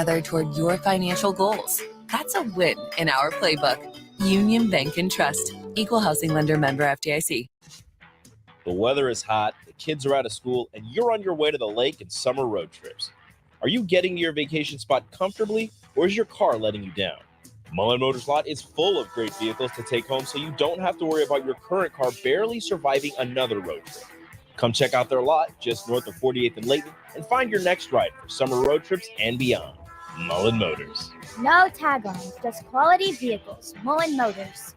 together toward your financial goals. That's a win in our playbook. Union Bank and Trust. Equal housing lender, member FDIC. The weather is hot, the kids are out of school, and you're on your way to the lake and summer road trips. Are you getting to your vacation spot comfortably, or is your car letting you down? Mullen Motors lot is full of great vehicles to take home, so you don't have to worry about your current car barely surviving another road trip. Come check out their lot just north of 48th and Layton and find your next ride for summer road trips and beyond. Mullen Motors. No tag-ons, just quality vehicles. Mullen Motors.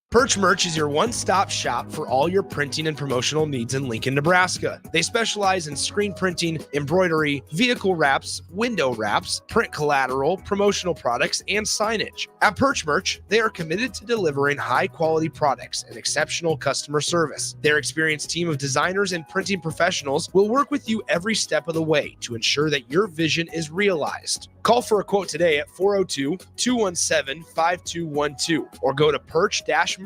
Perch Merch is your one-stop shop for all your printing and promotional needs in Lincoln, Nebraska. They specialize in screen printing, embroidery, vehicle wraps, window wraps, print collateral, promotional products, and signage. At Perch Merch, they are committed to delivering high-quality products and exceptional customer service. Their experienced team of designers and printing professionals will work with you every step of the way to ensure that your vision is realized. Call for a quote today at 402-217-5212 or go to perch-merch.com.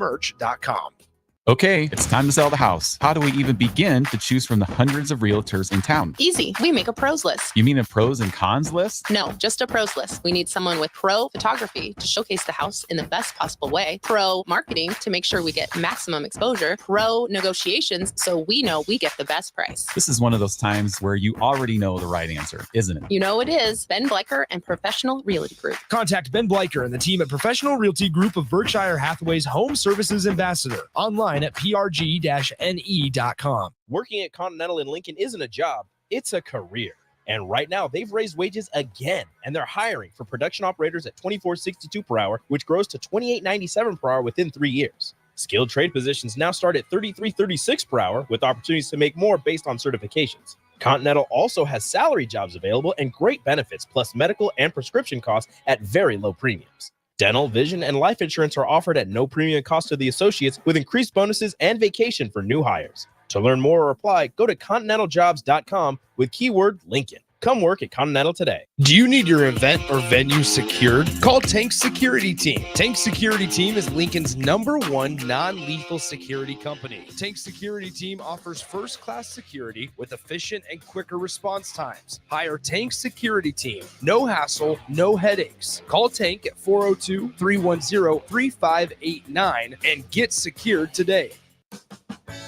Okay, it's time to sell the house. How do we even begin to choose from the hundreds of realtors in town? Easy. We make a pros list. You mean a pros and cons list? No, just a pros list. We need someone with pro photography to showcase the house in the best possible way, pro marketing to make sure we get maximum exposure, pro negotiations so we know we get the best price. This is one of those times where you already know the right answer, isn't it? You know it is. Ben Bleicher and Professional Realty Group. Contact Ben Bleicher and the team at Professional Realty Group of Berkshire Hathaway's Home Services Ambassador. Online at prg-ne.com. Working at Continental in Lincoln isn't a job, it's a career. And right now, they've raised wages again, and they're hiring for production operators at $24.62 per hour, which grows to $28.97 per hour within 3 years. Skilled trade positions now start at $33.36 per hour, with opportunities to make more based on certifications. Continental also has salary jobs available and great benefits, plus medical and prescription costs at very low premiums. Dental, vision, and life insurance are offered at no premium cost to the associates with increased bonuses and vacation for new hires. To learn more or apply, go to continentaljobs.com with keyword Lincoln. Come work at Continental today. Do you need your event or venue secured? Call Tank Security Team. Tank Security Team is Lincoln's #1 non-lethal security company. Tank Security Team offers first-class security with efficient and quicker response times. Hire Tank Security Team. No hassle, no headaches. Call Tank at 402-310-3589 and get secured today.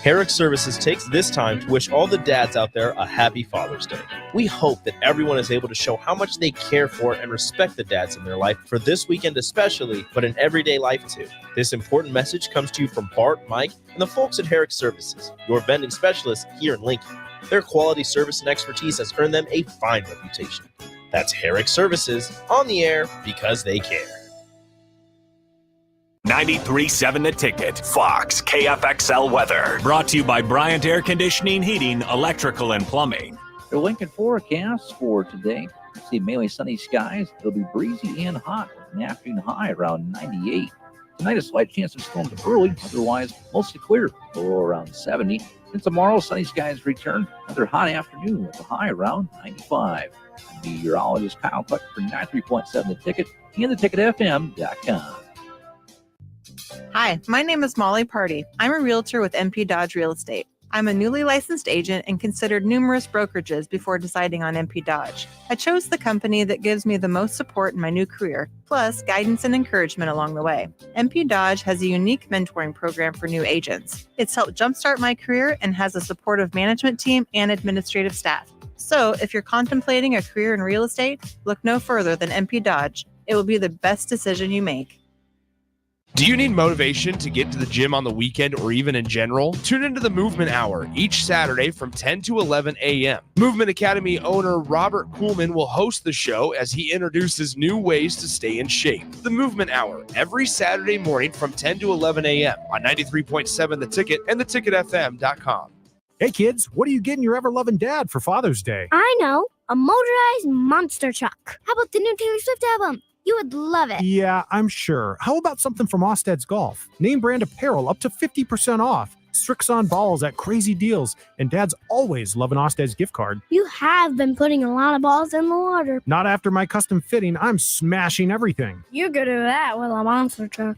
Herrick Services takes this time to wish all the dads out there a happy Father's Day. We hope that everyone is able to show how much they care for and respect the dads in their life for this weekend especially, but in everyday life too. This important message comes to you from Bart, Mike, and the folks at Herrick Services, your vending specialists here in Lincoln. Their quality service and expertise has earned them a fine reputation. That's Herrick Services, on the air because they care. 93.7 The Ticket, Fox, KFXL weather. Brought to you by Bryant Air Conditioning, Heating, Electrical, and Plumbing. The Lincoln forecast for today. See mainly sunny skies. It'll be breezy and hot with an afternoon high around 98. Tonight, a slight chance of storms early. Otherwise, mostly clear. Low around 70. And tomorrow, sunny skies return. Another hot afternoon with a high around 95. Meteorologist Kyle Cluck for 93.7 The Ticket and theticketfm.com. Hi, my name is Molly Party. I'm a realtor with MP Dodge Real Estate. I'm a newly licensed agent and considered numerous brokerages before deciding on MP Dodge. I chose the company that gives me the most support in my new career, plus guidance and encouragement along the way. MP Dodge has a unique mentoring program for new agents. It's helped jumpstart my career and has a supportive management team and administrative staff. So if you're contemplating a career in real estate, look no further than MP Dodge. It will be the best decision you make. Do you need motivation to get to the gym on the weekend or even in general? Tune into the Movement Hour each Saturday from 10 to 11 a.m. Movement Academy owner Robert Kuhlman will host the show as he introduces new ways to stay in shape. The Movement Hour every Saturday morning from 10 to 11 a.m. on 93.7 The Ticket and theticketfm.com. Hey kids, what are you getting your ever-loving dad for Father's Day? I know, a motorized monster truck. How about the new Taylor Swift album? You would love it. Yeah, I'm sure. How about something from Osted's Golf? Name brand apparel up to 50% off. Strixon balls at crazy deals. And dads always love an Osted's gift card. You have been putting a lot of balls in the water. Not after my custom fitting. I'm smashing everything. You're good at that with a monster truck.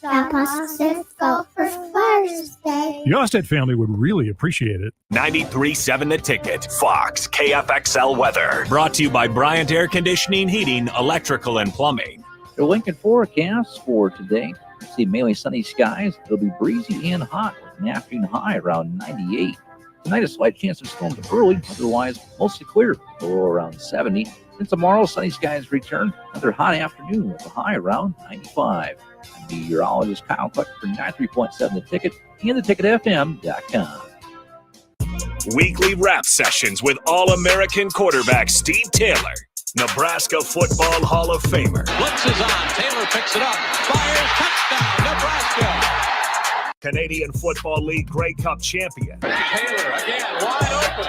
Grandpa says go for Father's Day. The Osted family would really appreciate it. 93.7 The Ticket, Fox, KFXL weather. Brought to you by Bryant Air Conditioning, Heating, Electrical, and Plumbing. The Lincoln forecast for today. See mainly sunny skies. It'll be breezy and hot with an afternoon high around 98. Tonight, a slight chance of storms early. Otherwise, mostly clear. Low around 70. And tomorrow, sunny skies return. Another hot afternoon with a high around 95. I'm meteorologist Kyle Cluck for 93.7 The Ticket and theticketfm.com. Weekly rap sessions with All-American quarterback Steve Taylor, Nebraska Football Hall of Famer. Blitz is on. Taylor picks it up. Fires. Touchdown, Nebraska. Canadian Football League Grey Cup champion. Taylor again, wide open.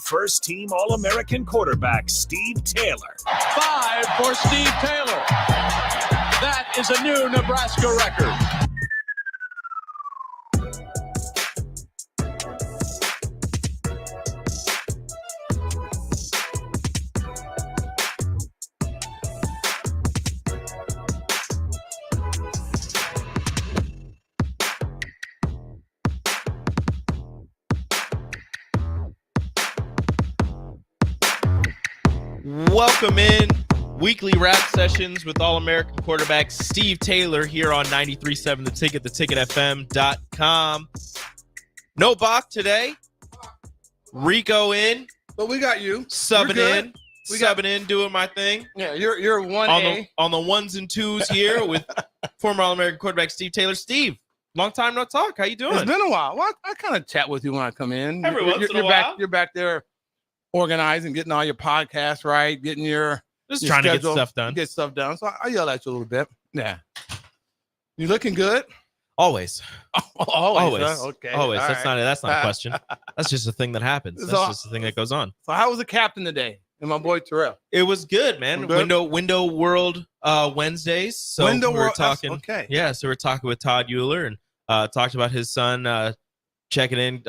First team All-American quarterback Steve Taylor. 5 for Steve Taylor. That is a new Nebraska record. Welcome in. Weekly rap sessions with All-American quarterback Steve Taylor here on 93.7 The Ticket, theticketfm.com. No Bach today. Rico in. But we got you. Subbing in, doing my thing. Yeah, you're 1A. On the ones and twos here with former All-American quarterback Steve Taylor. Steve, long time no talk. How you doing? It's been a while. Well, I kind of chat with you when I come in. Every once in a while. You're back there organizing, getting all your podcasts right, getting your trying schedule, to get stuff done. Get stuff done. So I yell at you a little bit. Yeah. You looking good? Always. Always. Huh? Okay. Always. All That's right. not a question. That's just a thing that happens. That's just a thing that goes on. So how was the captain today? And my boy Terrell. It was good, man. Good? Window World Wednesdays. So Window we're World, talking. okay. Yeah, so we're talking with Todd Euler and talked about his son checking in,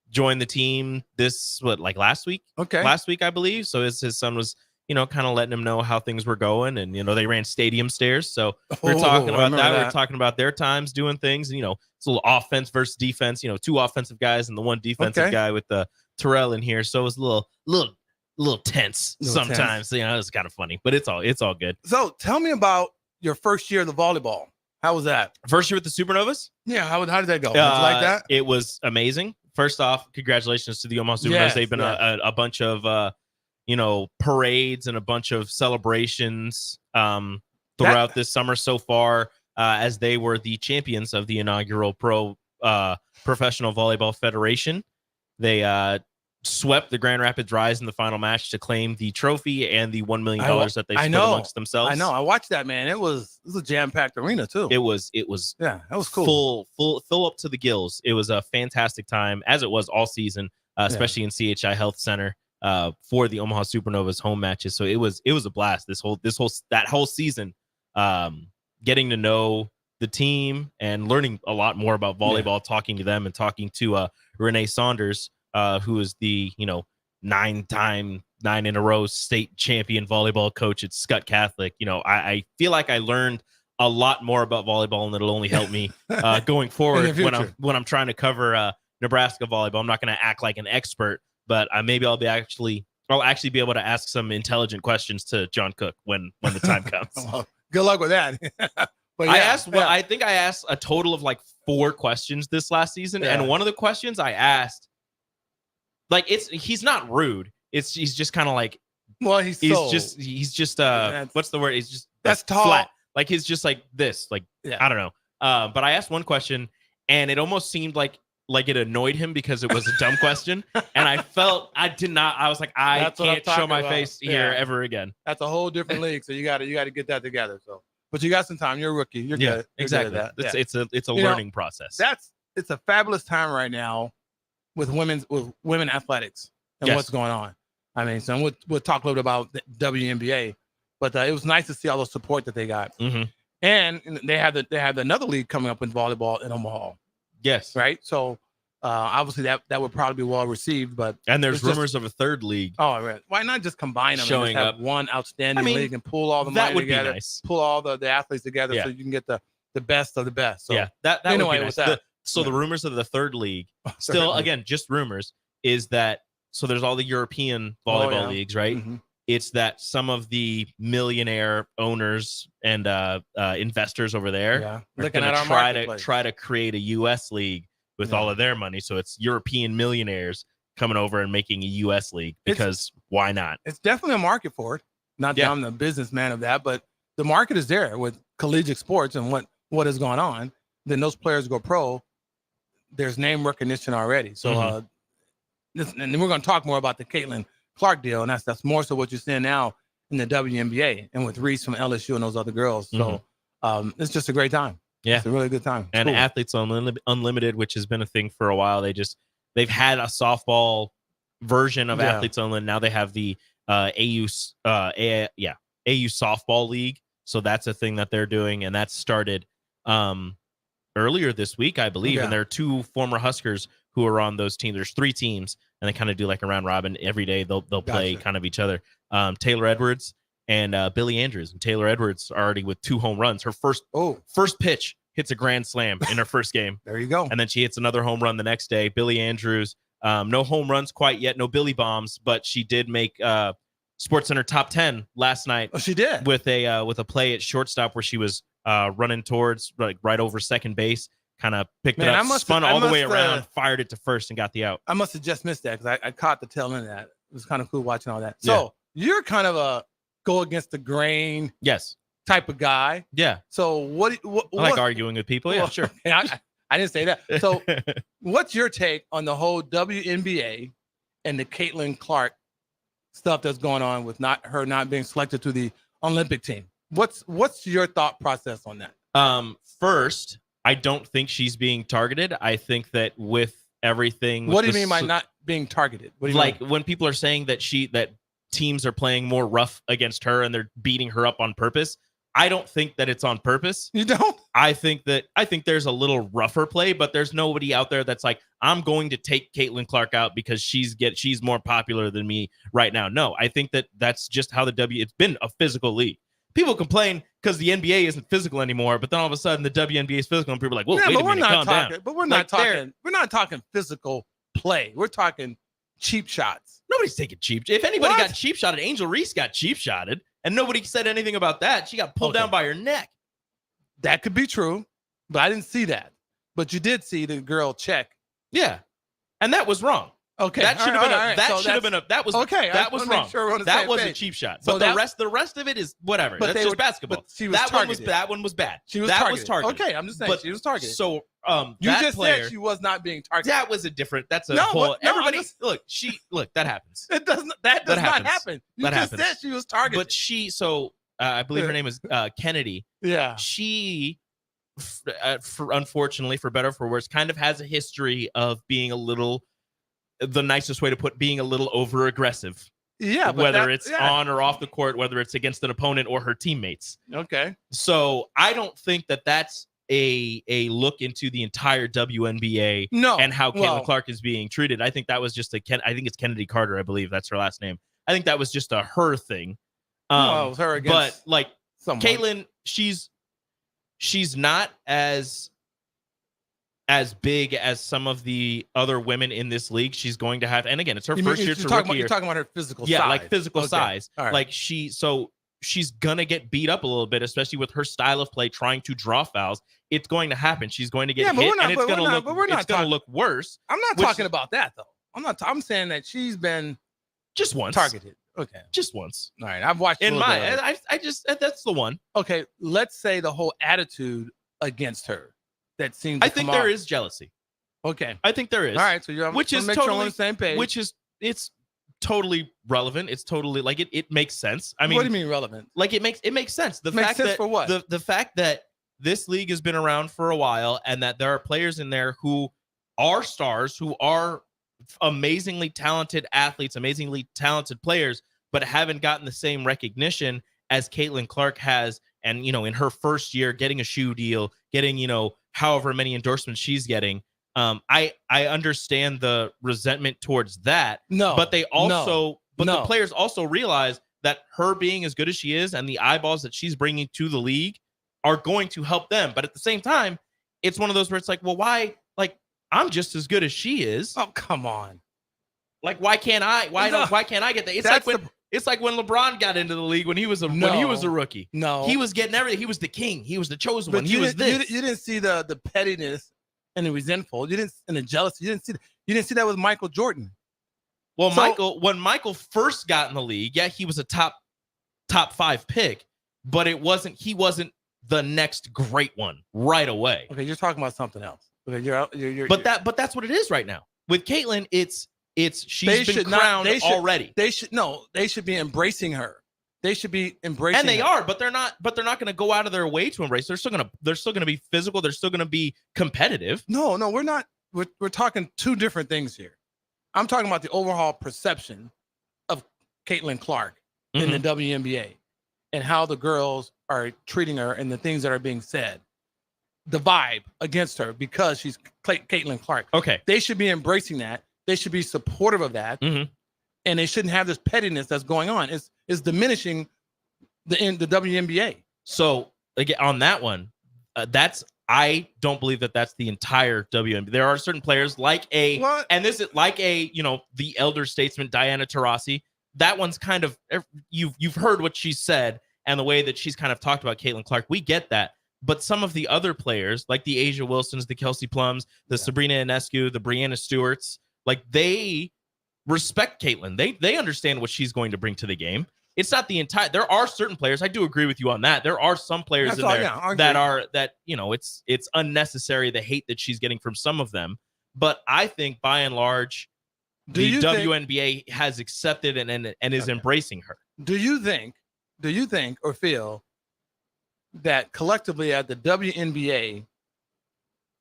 joined the team last week? Okay. Last week, I believe. So his son was, kind of letting him know how things were going. And, they ran stadium stairs. So we're talking about that. We're talking about their times doing things. And, it's a little offense versus defense, 2 offensive guys and the 1 defensive guy with the Terrell in here. So it was a little tense sometimes. Tense. It was kind of funny, but it's all good. So tell me about your first year of the volleyball. How was that? First year with the Supernovas? Yeah. How did that go? Did you like that? It was amazing. First off, congratulations to the Omaha Supernovas. Yes, They've been a bunch of parades and a bunch of celebrations throughout this summer so far, as they were the champions of the inaugural Professional Volleyball Federation. They swept the Grand Rapids Rise in the final match to claim the trophy and the $1 million that they split amongst themselves. I know. I watched that, man. It was a jam-packed arena too. It was yeah, that was cool. Full up to the gills. It was a fantastic time, as it was all season, especially in CHI Health Center for the Omaha Supernovas home matches. So it was a blast. That whole season, getting to know the team and learning a lot more about volleyball, talking to them and talking to Renee Saunders, who is the 9-time 9 in a row state champion volleyball coach at Scott Catholic. I feel like I learned a lot more about volleyball, and it'll only help me going forward when I'm trying to cover Nebraska volleyball. I'm not going to act like an expert, but maybe I'll actually be able to ask some intelligent questions to John Cook when the time comes. Well, good luck with that. But I think I asked a total of 4 questions this last season, and one of the questions I asked, he's not rude. He's just kind of what's the word? He's just that's tall. Flat. He's just like this. I don't know. But I asked one question, and it almost seemed like it annoyed him because it was a dumb question, and I was like, I can't show my face here ever again. That's a whole different league, so you got to get that together. So, but you got some time. You're a rookie. You're good. You're exactly. Good at that. It's a learning process. It's a fabulous time right now with women athletics and what's going on. I mean, so we'll talk a little bit about the WNBA, but it was nice to see all the support that they got. Mm-hmm. And they have another league coming up in volleyball in Omaha. Yes. Right. So Obviously, that would probably be well received, but And there's it's just- rumors of a third league. Oh, right. Why not just combine them Showing and just have up. one outstanding I mean, league and pull all the that money would be together, nice. pull all the athletes together Yeah. so you can get the best of the best. So yeah, that would anyway, be with nice. that, The rumors of the third league, still again just rumors, is that so there's all the European volleyball leagues, right? Mhm. It's that some of the millionaire owners and investors over there Yeah. are Looking going at to our try to create a U.S. league with all of their money. So it's European millionaires coming over and making a U.S. league because why not? It's definitely a market for it. Not that I'm the businessman of that, but the market is there with collegiate sports and what is going on. Then those players go pro. There's name recognition already. So, Mhm. and then we're going to talk more about the Caitlin Clark deal, and that's more so what you're seeing now in the WNBA and with Reese from LSU and those other girls. So, it's just a great time. Yeah, it's a really good time. It's And cool. Athletes Unlimited, which has been a thing for a while. They've had a softball version of Yeah. Athletes Unlimited. Now they have the AU softball league. So that's a thing that they're doing, and that started earlier this week, I believe. Yeah. And there are two former Huskers who are on those teams. There's 3 teams, and they kind of do like a round robin every day. They'll play Gotcha. kind of each other. Taylor Edwards and Billy Andrews. And Taylor Edwards already with 2 home runs. Her first pitch hits a grand slam in her first game. There you go. And then she hits another home run the next day. Billy Andrews, no home runs quite yet, no Billy bombs, but she did make SportsCenter top 10 last night. Oh, she did with a play at shortstop where she was running towards right over second base, kind of picked Man, it up, I must- spun I all the way must, around, fired it to first, and got the out. I must have just missed that because I caught the tail end of that. It was kind of cool watching all that. So you're kind of a go against the grain type of guy. Yeah. So what I like arguing with people. Yeah, well, sure. okay, I didn't say that. So what's your take on the whole WNBA and the Caitlin Clark stuff that's going on with her not being selected to the Olympic team? What's your thought process on that? First, I don't think she's being targeted. I think that with everything, What do you mean by not being targeted? What do you like mean? when people are saying that teams are playing more rough against her and they're beating her up on purpose? I don't think that it's on purpose. You don't? I think there's a little rougher play, but there's nobody out there that's like, I'm going to take Caitlin Clark out because she's more popular than me right now. No, I think that's just how it's been a physical league. People complain because the NBA isn't physical anymore, but then all of a sudden the WNBA is physical, and people are like, "Whoa, Yeah, wait but a we're minute, not calm talking. down." But we're Like, not talking. We're not talking physical play. We're talking cheap shots. Nobody's taking cheap. If anybody What? got cheap shotted, Angel Reese got cheap shotted, and nobody said anything about that. She got pulled Okay. down by her neck. That could be true, but I didn't see that. But you did see the girl check. Yeah, and that was wrong. Okay, that should have been all right. So that was okay. that was wrong. Sure we're on the That same was a page. cheap shot. So But the rest of it is whatever. But That's they just were- basketball. but she was targeted. That one was bad. She was that targeted. was targeted. Okay, I'm just saying But she was targeted. So You that just player, said she was not being targeted. that was a different. That's a No, whole. but- no, I'm everybody just- look. That happens. It doesn't. That does not happens. happen. You That just happens. said she was targeted. But I believe her name is Kennedy. Yeah. She, unfortunately, for better or for worse, kind of has a history of being the nicest way to put being a little over aggressive. Yeah. But Whether that- it's yeah. on or off the court, whether it's against an opponent or her teammates. Okay. So I don't think that that's a look into the entire WNBA No. and how Caitlin well, Clark is being treated. I think that was just I think it's Kennedy Carter, I believe that's her last name. I think that was just a her thing. No, it was her against but like someone. Caitlin, she's not as big as some of the other women in this league. She's going to have, and again, it's her first year to rookie year. You're talking about her physical Yeah, size. like physical Okay. size. All right. Like she's gonna get beat up a little bit, especially with her style of play, trying to draw fouls. It's going to happen. She's going to get Yeah, but hit, we're not- and it's but we're gonna not- look. but we're not It's gonna talking- look worse. I'm not which- talking about that though. I'm saying that she's been just once targeted. Okay. Just once. All right. I've watched In a little bit of it. I just that's the one. Okay. Let's say the whole attitude against her that seems. I think there is jealousy. Okay. I think there is. All right. So you're which is make sure totally we're on the same page. it's totally relevant. It's totally like it makes sense. I mean, what do you mean relevant? like it makes sense. The Makes fact sense that for what? the fact that this league has been around for a while and that there are players in there who are stars, who are amazingly talented athletes, amazingly talented players, but haven't gotten the same recognition as Caitlin Clark has. And, in her first year, getting a shoe deal, getting, however many endorsements she's getting. I understand the resentment towards that. No, but they also, no. the players also realize that her being as good as she is and the eyeballs that she's bringing to the league are going to help them. But at the same time, it's one of those where it's like, well, why? Like, I'm just as good as she is. Oh, come on. Like, why can't I? Why can't I get that? It's like when LeBron got into the league when he was a rookie. No, he was getting everything. He was the king. He was the chosen but one. He was this. You didn't see the pettiness and the resentful. You didn't, and the jealousy. You didn't see that with Michael Jordan. Well, when Michael first got in the league, yeah, he was a top 5 pick, but he wasn't the next great one right away. Okay, you're talking about something else. Okay, but that's what it is right now with Caitlyn. She's been crowned already. They should be embracing her. They should be embracing, and they her. are, but they're not going to go out of their way to embrace. They're still going to be physical. They're still going to be competitive. No, we're not. We're talking two different things here. I'm talking about the overall perception of Caitlin Clark in the WNBA and how the girls are treating her and the things that are being said. The vibe against her because she's Caitlin Clark. Okay, they should be embracing that. They should be supportive of that, and they shouldn't have this pettiness that's going on. It's diminishing the WNBA. So again, on that one, I don't believe that that's the entire WNBA. There are certain players like the elder statesman Diana Taurasi. That one's kind of, you've heard what she said and the way that she's kind of talked about Caitlin Clark. We get that. But some of the other players, like the Asia Wilsons, the Kelsey Plums, the Sabrina Ionescu, the Brianna Stewarts, like they respect Caitlin. They understand what she's going to bring to the game. It's not the entire. There are certain players. I do agree with you on that. There are some players that it's unnecessary, the hate that she's getting from some of them. But I think by and large, the WNBA has accepted and is embracing her. Do you think or feel that collectively at the WNBA,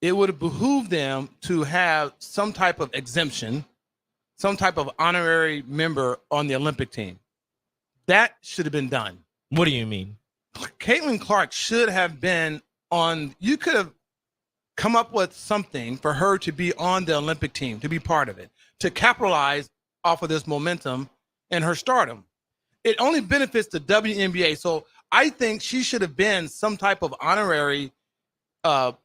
it would behoove them to have some type of exemption, some type of honorary member on the Olympic team? That should have been done. What do you mean? Caitlin Clark should have been on. You could have come up with something for her to be on the Olympic team, to be part of it, to capitalize off of this momentum and her stardom. It only benefits the WNBA. So I think she should have been some type of honorary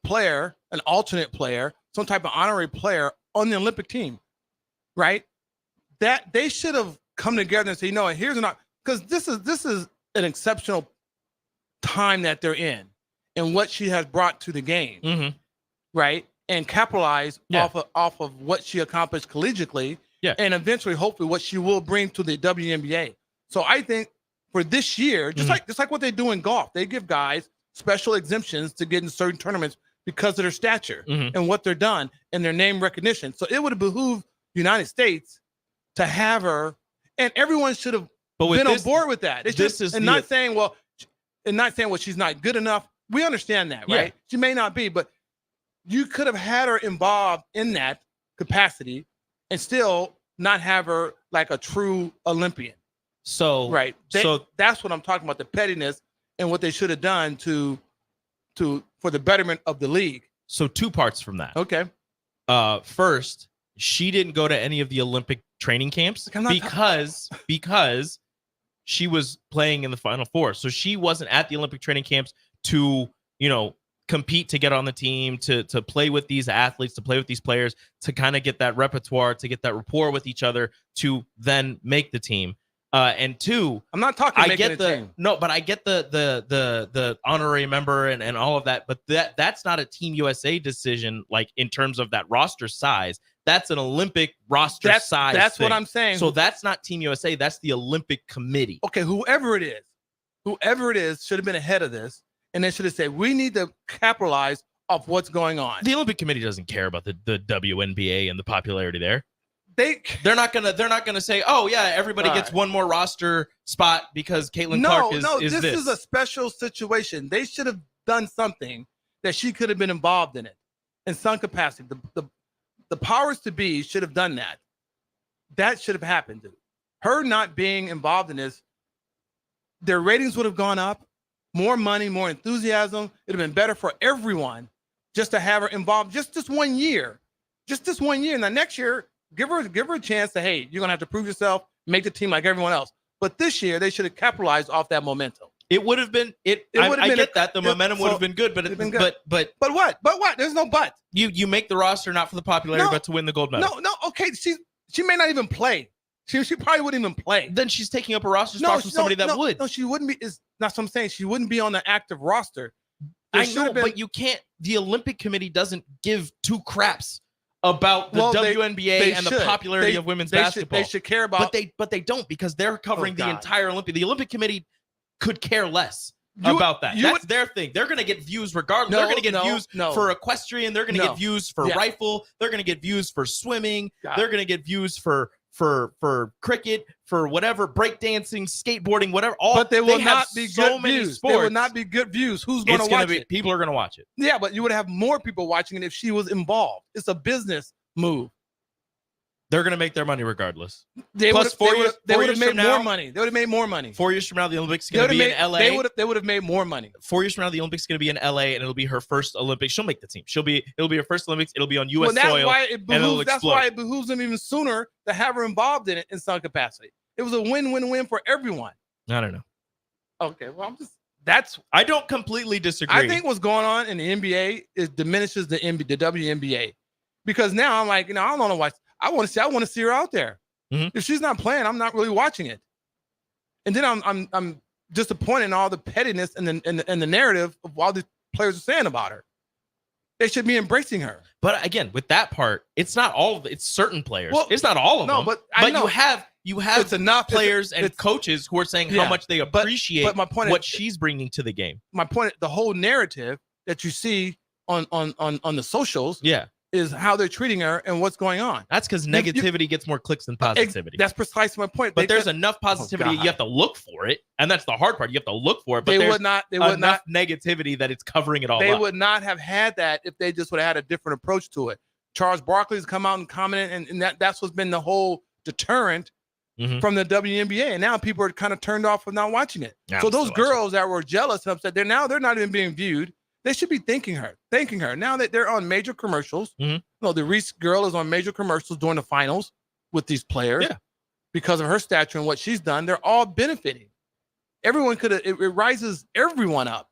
player, an alternate player, some type of honorary player on the Olympic team, right? That they should have come together and say, here's an, because this is an exceptional time that they're in and what she has brought to the game, right? And capitalize off of what she accomplished collegiately, and eventually, hopefully, what she will bring to the WNBA. So I think for this year, just like what they do in golf, they give guys special exemptions to get in certain tournaments because of their stature and what they're done and their name recognition. So it would have behooved the United States to have her, and everyone should have been on board with that. It's not saying, she's not good enough. We understand that, right? She may not be, but you could have had her involved in that capacity and still not have her like a true Olympian. So right. So that's what I'm talking about, the pettiness and what they should have done for the betterment of the league. So 2 parts from that. Okay. First, she didn't go to any of the Olympic training camps because she was playing in the Final Four. So she wasn't at the Olympic training camps to, compete, to get on the team, to play with these athletes, to play with these players, to kind of get that repertoire, to get that rapport with each other, to then make the team. And 2, I'm not talking. I get the honorary member and all of that, but that's not a Team USA decision. Like in terms of that roster size, that's an Olympic roster size. That's thing. What I'm saying. So that's not Team USA. That's the Olympic Committee. Okay, whoever it is should have been ahead of this, and they should have said we need to capitalize off what's going on. The Olympic Committee doesn't care about the WNBA and the popularity there. They're not gonna say, oh yeah, everybody gets one more roster spot because Caitlin Clark is this. This is a special situation. They should have done something that she could have been involved in it in some capacity. The powers to be should have done that. That should have happened. Dude. Her not being involved in this, their ratings would have gone up, more money, more enthusiasm. It'd have been better for everyone just to have her involved just 1 year. just this 1 year. Now next year, give her a chance to, hey, you're gonna have to prove yourself, make the team like everyone else. But this year, they should have capitalized off that momentum. It would have been I get that the momentum would have been good, but what? But what? There's no but. You make the roster not for the popularity, but to win the gold medal. No. Okay, she may not even play. She probably wouldn't even play. Then she's taking up a roster spot from somebody that would. No, she wouldn't be. Is not what I'm saying. She wouldn't be on the active roster. I know, but you can't. The Olympic Committee doesn't give two craps about the WNBA and the popularity of women's basketball. They should care about, but they don't, because they're covering the entire Olympic. The Olympic Committee could care less about that. That's their thing. They're going to get views regardless. They're going to get views for equestrian. They're going to get views for rifle. They're going to get views for swimming. They're going to get views for cricket, for whatever, breakdancing, skateboarding, whatever. But they will not be so good many views. Sports. They will not be good views. Who's going to watch it? People are going to watch it. Yeah, but you would have more people watching it if she was involved. It's a business move. They're going to make their money regardless. They would have made more money. They would have made more money. 4 years from now, the Olympics is going to be in LA. They would have made more money. 4 years from now, the Olympics is going to be in LA, and it'll be her first Olympics. She'll make the team. It'll be her first Olympics. It'll be on U.S. soil. That's why it behooves them even sooner to have her involved in it in some capacity. It was a win-win-win for everyone. I don't know. Okay, well, I don't completely disagree. I think what's going on in the NBA diminishes the WNBA, because now I'm like, I don't want to watch. I want to see her out there. Mm-hmm. If she's not playing, I'm not really watching it. And then I'm disappointed in all the pettiness and the narrative of what the players are saying about her. They should be embracing her. But again, with that part, it's not all of it. It's certain players. Well, it's not all of them. But you have it's enough players and coaches who are saying how much they appreciate but my point what she's bringing to the game. My point, the whole narrative that you see on the socials, is how they're treating her and what's going on. That's because negativity gets more clicks than positivity. That's precisely my point. But there's enough positivity. You have to look for it, and that's the hard part. You have to look for it. But they there's would not negativity that it's covering it all. They up. would not have had that if they just would have had a different approach to it. Charles Barkley's come out and commented, and that's what's been the whole deterrent from the WNBA. And now people are kind of turned off of not watching it. So those girls that were jealous and upset, they're not even being viewed. They should be thanking her. Now that they're on major commercials. The Reese girl is on major commercials during the finals with these players because of her stature and what she's done. They're all benefiting. Everyone it rises everyone up.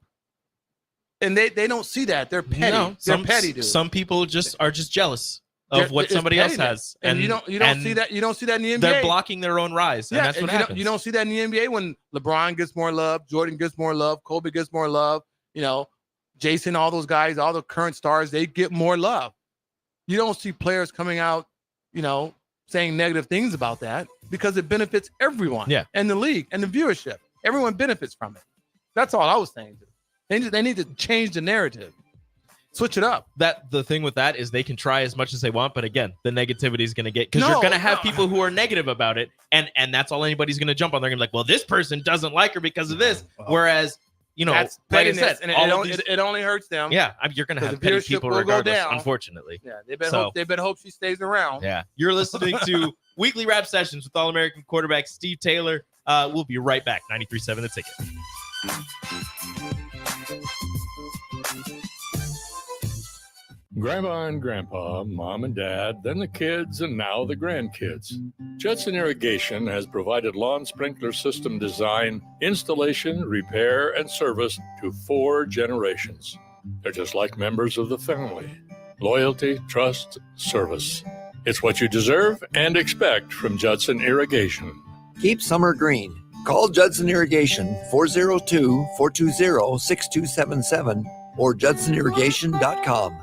And they don't see that. They're petty. No, they're petty, dude. Some people are just jealous of what somebody else has. And you don't see that. You don't see that in the NBA. They're blocking their own rise. And that's what happens. You don't see that in the NBA when LeBron gets more love, Jordan gets more love, Kobe gets more love, Jason, all those guys, all the current stars, they get more love. You don't see players coming out, saying negative things about that because it benefits everyone and the league and the viewership. Everyone benefits from it. That's all I was saying. They need to change the narrative. Switch it up. The thing with that is they can try as much as they want, but again, the negativity is going to get, because you're going to have people who are negative about it, and that's all anybody's going to jump on. They're going to be like, well, this person doesn't like her because of this, whereas that's like I said, and it only hurts them. Yeah, you're going to have petty people regardless, unfortunately. Yeah, they better hope she stays around. Yeah, you're listening to Weekly Rap Sessions with All-American quarterback Steve Taylor. We'll be right back. 93.7 The Ticket. Grandma and Grandpa, Mom and Dad, then the kids, and now the grandkids. Judson Irrigation has provided lawn sprinkler system design, installation, repair, and service to 4 generations. They're just like members of the family. Loyalty, trust, service. It's what you deserve and expect from Judson Irrigation. Keep summer green. Call Judson Irrigation 402-420-6277 or judsonirrigation.com.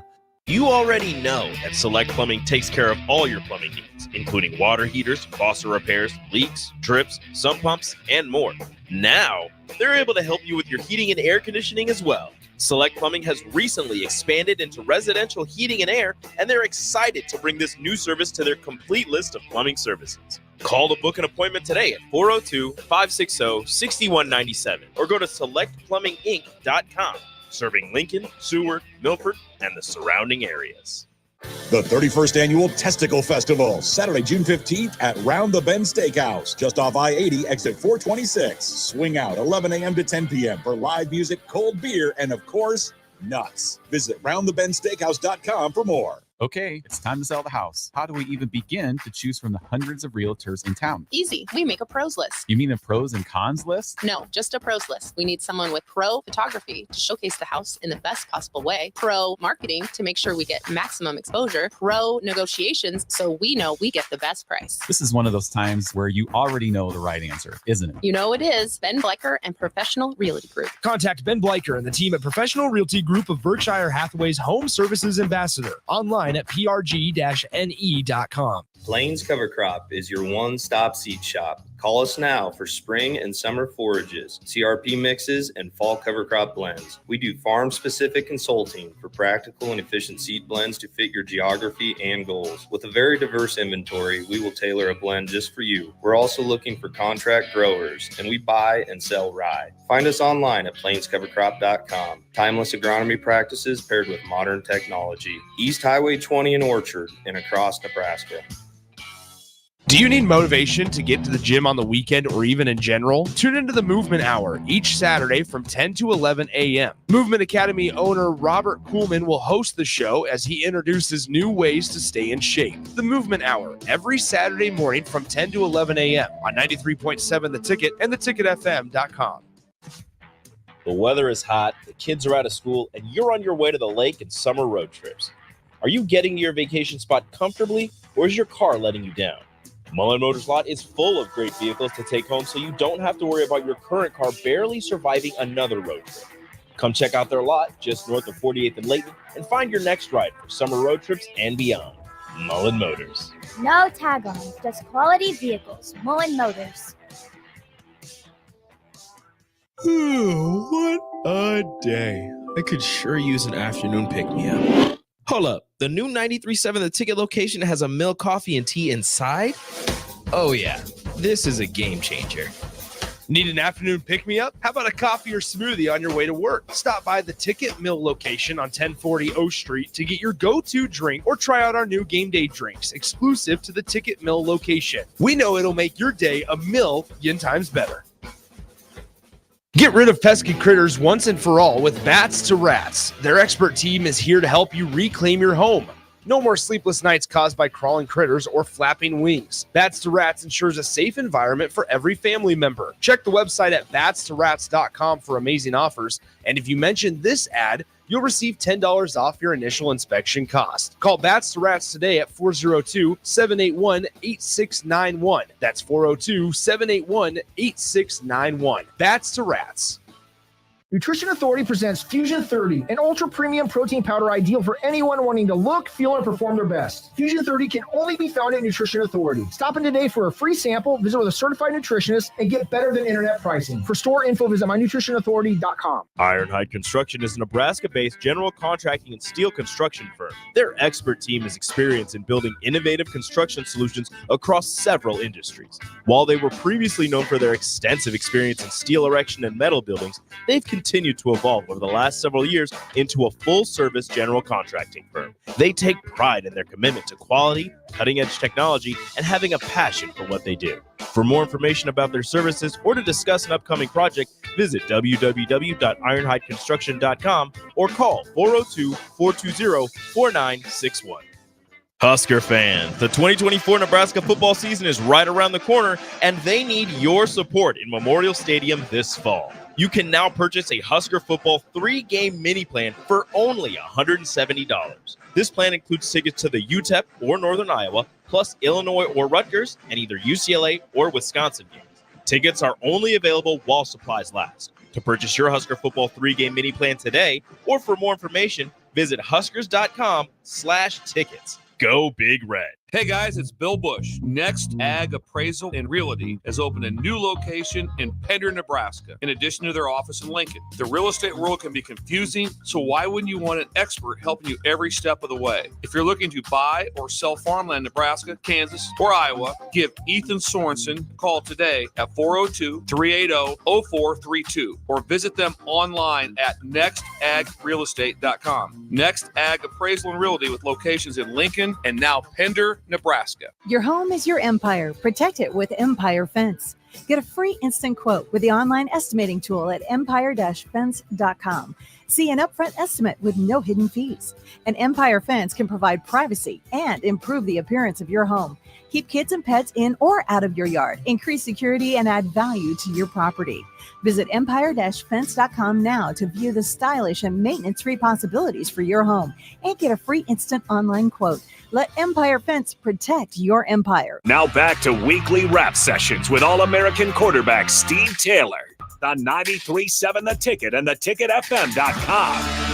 You already know that Select Plumbing takes care of all your plumbing needs, including water heaters, faucet repairs, leaks, drips, sump pumps, and more. Now, they're able to help you with your heating and air conditioning as well. Select Plumbing has recently expanded into residential heating and air, and they're excited to bring this new service to their complete list of plumbing services. Call to book an appointment today at 402-560-6197 or go to selectplumbinginc.com. Serving Lincoln, Seward, Milford, and the surrounding areas. The 31st Annual Testicle Festival, Saturday, June 15th at Round the Bend Steakhouse, just off I-80, exit 426. Swing out 11 a.m. to 10 p.m. for live music, cold beer, and, of course, nuts. Visit roundthebendsteakhouse.com for more. Okay, it's time to sell the house. How do we even begin to choose from the hundreds of realtors in town? Easy. We make a pros list. You mean a pros and cons list? No, just a pros list. We need someone with pro photography to showcase the house in the best possible way, pro marketing to make sure we get maximum exposure, pro negotiations so we know we get the best price. This is one of those times where you already know the right answer, isn't it? You know it is. Ben Bleicher and Professional Realty Group. Contact Ben Bleicher and the team at Professional Realty Group of Berkshire Hathaway's Home Services Ambassador. Online at prg-ne.com. Plains Cover Crop is your one-stop seed shop. Call us now for spring and summer forages, CRP mixes, and fall cover crop blends. We do farm-specific consulting for practical and efficient seed blends to fit your geography and goals. With a very diverse inventory, we will tailor a blend just for you. We're also looking for contract growers, and we buy and sell rye. Find us online at plainscovercrop.com. Timeless agronomy practices paired with modern technology. East Highway 20 in Orchard and across Nebraska. Do you need motivation to get to the gym on the weekend or even in general? Tune into the Movement Hour each Saturday from 10 to 11 a.m. Movement Academy owner Robert Kuhlman will host the show as he introduces new ways to stay in shape. The Movement Hour every Saturday morning from 10 to 11 a.m. on 93.7 The Ticket and theticketfm.com. The weather is hot, the kids are out of school, and you're on your way to the lake and summer road trips. Are you getting to your vacation spot comfortably, or is your car letting you down? Mullen Motors Lot is full of great vehicles to take home so you don't have to worry about your current car barely surviving another road trip. Come check out their lot just north of 48th and Layton and find your next ride for summer road trips and beyond. Mullen Motors. No tag-ons, just quality vehicles. Mullen Motors. What a day. I could sure use an afternoon pick-me-up. Hold up. The new 93.7 The Ticket location has a milk, coffee, and tea inside? Oh, yeah. This is a game changer. Need an afternoon pick-me-up? How about a coffee or smoothie on your way to work? Stop by the Ticket Mill location on 1040 O Street to get your go-to drink or try out our new game day drinks exclusive to the Ticket Mill location. We know it'll make your day a million times better. Get rid of pesky critters once and for all with Bats to Rats. Their expert team is here to help you reclaim your home. No more sleepless nights caused by crawling critters or flapping wings. Bats to Rats ensures a safe environment for every family member. Check the website at batstorats.com for amazing offers. And if you mention this ad, you'll receive $10 off your initial inspection cost. Call Bats to Rats today at 402-781-8691. That's 402-781-8691. Bats to Rats. Nutrition Authority presents Fusion 30, an ultra premium protein powder ideal for anyone wanting to look, feel, and perform their best. Fusion 30 can only be found at Nutrition Authority. Stop in today for a free sample, visit with a certified nutritionist, and get better than internet pricing. For store info, visit mynutritionauthority.com. Ironhide Construction is a Nebraska-based general contracting and steel construction firm. Their expert team is experienced in building innovative construction solutions across several industries. While they were previously known for their extensive experience in steel erection and metal buildings, they've continued to evolve over the last several years into a full-service general contracting firm. They take pride in their commitment to quality, cutting-edge technology, and having a passion for what they do. For more information about their services or to discuss an upcoming project, visit www.ironhideconstruction.com or call 402-420-4961. Husker fans, the 2024 Nebraska football season is right around the corner, and they need your support in Memorial Stadium this fall. You can now purchase a Husker football 3-game mini plan for only $170. This plan includes tickets to the UTEP or Northern Iowa, plus Illinois or Rutgers, and either UCLA or Wisconsin games. Tickets are only available while supplies last. To purchase your Husker football 3-game mini plan today, or for more information, visit huskers.com/tickets. Go Big Red. Hey guys, it's Bill Bush. Next Ag Appraisal and Realty has opened a new location in Pender, Nebraska, in addition to their office in Lincoln. The real estate world can be confusing, so why wouldn't you want an expert helping you every step of the way? If you're looking to buy or sell farmland in Nebraska, Kansas, or Iowa, give Ethan Sorensen a call today at 402-380-0432 or visit them online at nextagrealestate.com. Next Ag Appraisal and Realty with locations in Lincoln and now Pender, Nebraska. Your home is your empire. Protect it with Empire Fence. Get a free instant quote with the online estimating tool at empire-fence.com. See an upfront estimate with no hidden fees. An Empire Fence can provide privacy and improve the appearance of your home. Keep kids and pets in or out of your yard. Increase security and add value to your property. Visit empire-fence.com now to view the stylish and maintenance-free possibilities for your home and get a free instant online quote. Let Empire Fence protect your empire. Now back to weekly rap sessions with All-American quarterback Steve Taylor on 93.7 The Ticket and theticketfm.com.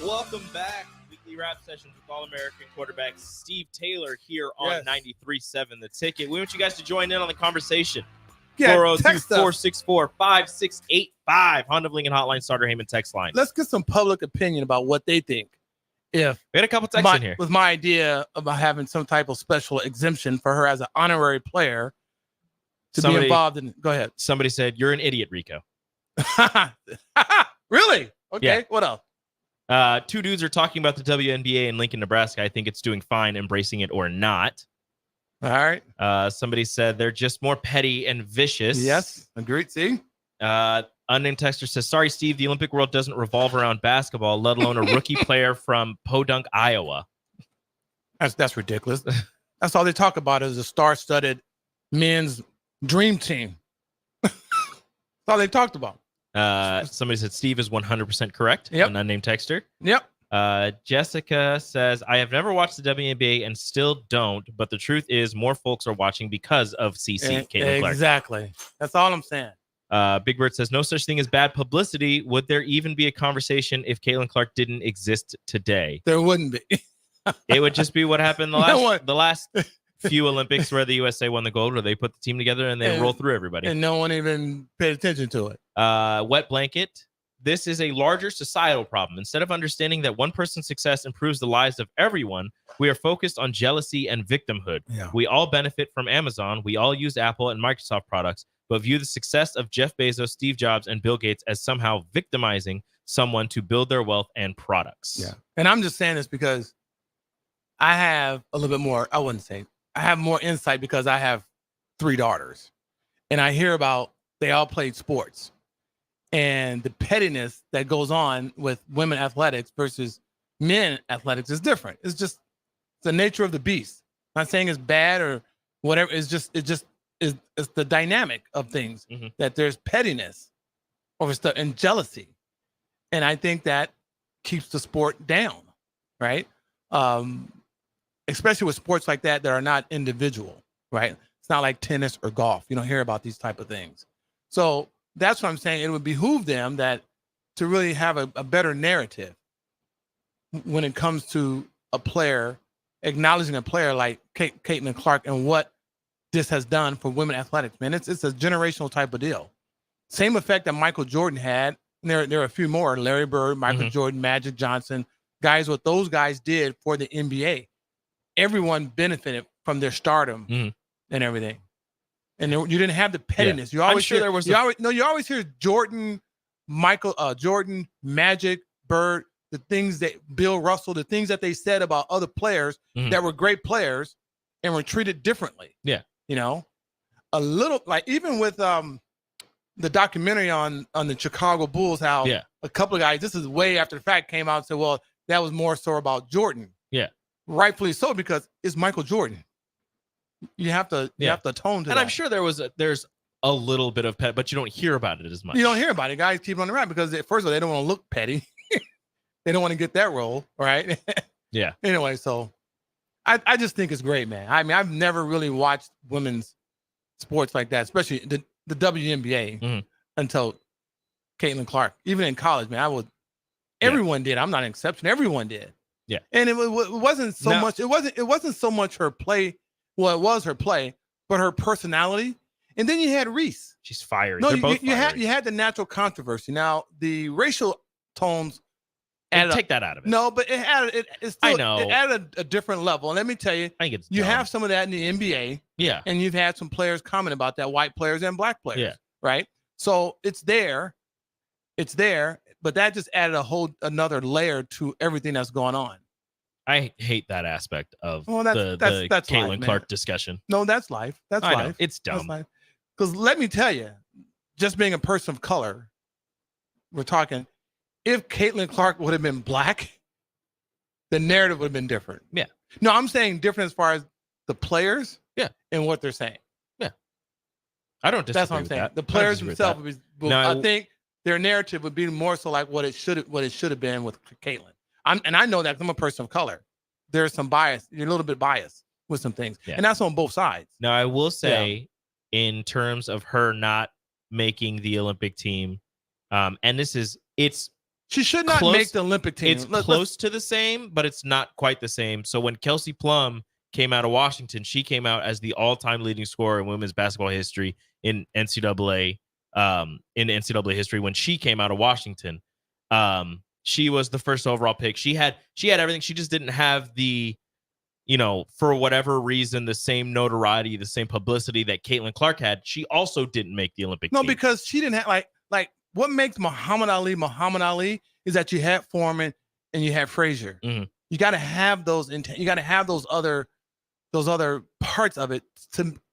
Welcome back. Weekly rap sessions with All-American quarterback Steve Taylor here on 93.7 The Ticket. We want you guys to join in on the conversation. 402-464-5685. Honda of Lincoln Hotline, Starter Heyman text line. Let's get some public opinion about what they think. If we had a couple texts in here with my idea about having some type of special exemption for her as an honorary player to be involved in. Go ahead. Somebody said, "You're an idiot, Rico." Really? Okay. Yeah. What else? Two dudes are talking about the WNBA in Lincoln, Nebraska. I think it's doing fine, embracing it or not. All right. Somebody said they're just more petty and vicious. Yes, agreed. See? Unnamed texter says, "Sorry, Steve, the Olympic world doesn't revolve around basketball, let alone a rookie player from Podunk, Iowa." That's ridiculous. That's all they talk about is a star-studded men's dream team. That's all they talked about. Somebody said Steve is 100% correct. Yep. An unnamed texter. Yep. Jessica says, "I have never watched the WNBA and still don't, but the truth is more folks are watching because of CC." Caitlin Clark. Exactly. That's all I'm saying. Big Bird says, "No such thing as bad publicity. Would there even be a conversation if Caitlin Clark didn't exist today?" There wouldn't be. It would just be what happened the last few Olympics where the USA won the gold, where they put the team together and they roll through everybody. And no one even paid attention to it. Wet blanket. This is a larger societal problem. Instead of understanding that one person's success improves the lives of everyone, we are focused on jealousy and victimhood. Yeah. We all benefit from Amazon. We all use Apple and Microsoft products, but view the success of Jeff Bezos, Steve Jobs, and Bill Gates as somehow victimizing someone to build their wealth and products." Yeah. And I'm just saying this because I have a little bit more, I wouldn't say, I have more insight because I have 3 daughters. And I hear about they all played sports. And the pettiness that goes on with women athletics versus men athletics is different. It's just the nature of the beast. I'm not saying it's bad or whatever. It's the dynamic of things that there's pettiness over stuff and jealousy. And I think that keeps the sport down, right? Especially with sports like that are not individual, right? It's not like tennis or golf. You don't hear about these type of things. So that's what I'm saying. It would behoove them that to really have a better narrative when it comes to a player, acknowledging a player like Caitlin Clark and what this has done for women athletics, man. It's a generational type of deal. Same effect that Michael Jordan had. And there are a few more, Larry Bird, Michael Jordan, Magic Johnson, guys, what those guys did for the NBA. Everyone benefited from their stardom and everything. And you didn't have the pettiness. Yeah. You always I'm sure hear, there was you always hear Jordan, Jordan, Magic, Bird, the things that Bill Russell, the things that they said about other players that were great players and were treated differently. Yeah. You know, a little like even with the documentary on the Chicago Bulls, how a couple of guys, this is way after the fact, came out and said, well, that was more so about Jordan. Yeah. Rightfully so, because it's Michael Jordan. You have to atone to that. And I'm sure there's a little bit of pet, but you don't hear about it as much. You don't hear about it. Guys keep on the rap because first of all, they don't want to look petty. They don't want to get that role, right? Yeah. Anyway, so I just think it's great, man. I mean, I've never really watched women's sports like that, especially the WNBA until Caitlin Clark. Even in college, man, everyone did. I'm not an exception. Everyone did. Yeah. And it wasn't so much. It wasn't so much her play. Well, it was her play, but her personality. And then you had Reese. She's fiery. No, They're both you fiery. had the natural controversy. Now the racial tones added take that out of it. No, but it added it still, I know. it added a different level. And let me tell you, I think it's you dumb. have some of that in the NBA. Yeah. And you've had some players comment about that, white players and black players. Yeah. Right. So it's there. It's there, but that just added another layer to everything that's going on. I hate that aspect of that's Caitlin life, Clark man. discussion. No, that's life. That's I know. life. It's dumb. Because let me tell you, just being a person of color, we're talking, if Caitlin Clark would have been black, the narrative would have been different. Yeah. No, I'm saying different as far as the players. Yeah. And what they're saying. Yeah. I don't disagree That's what I'm with saying. that. The I don't players disagree with themselves that. would be, I think their narrative would be more so like what it should have been with Caitlin. And I know that 'cause I'm a person of color. There's some bias. You're a little bit biased with some things. Yeah. And that's on both sides. Now, I will say, in terms of her not making the Olympic team, and she should not make the Olympic team. It's close to the same, but it's not quite the same. So when Kelsey Plum came out of Washington, she came out as the all-time leading scorer in women's basketball history in NCAA history. When she came out of Washington, she was the first overall pick. She had everything. She just didn't have the, for whatever reason, the same notoriety, the same publicity that Caitlin Clark had. She also didn't make the Olympic team. No, because she didn't have like what makes Muhammad Ali is that you had Foreman and you had Frazier. Mm-hmm. You got to have those. You got to have those other parts of it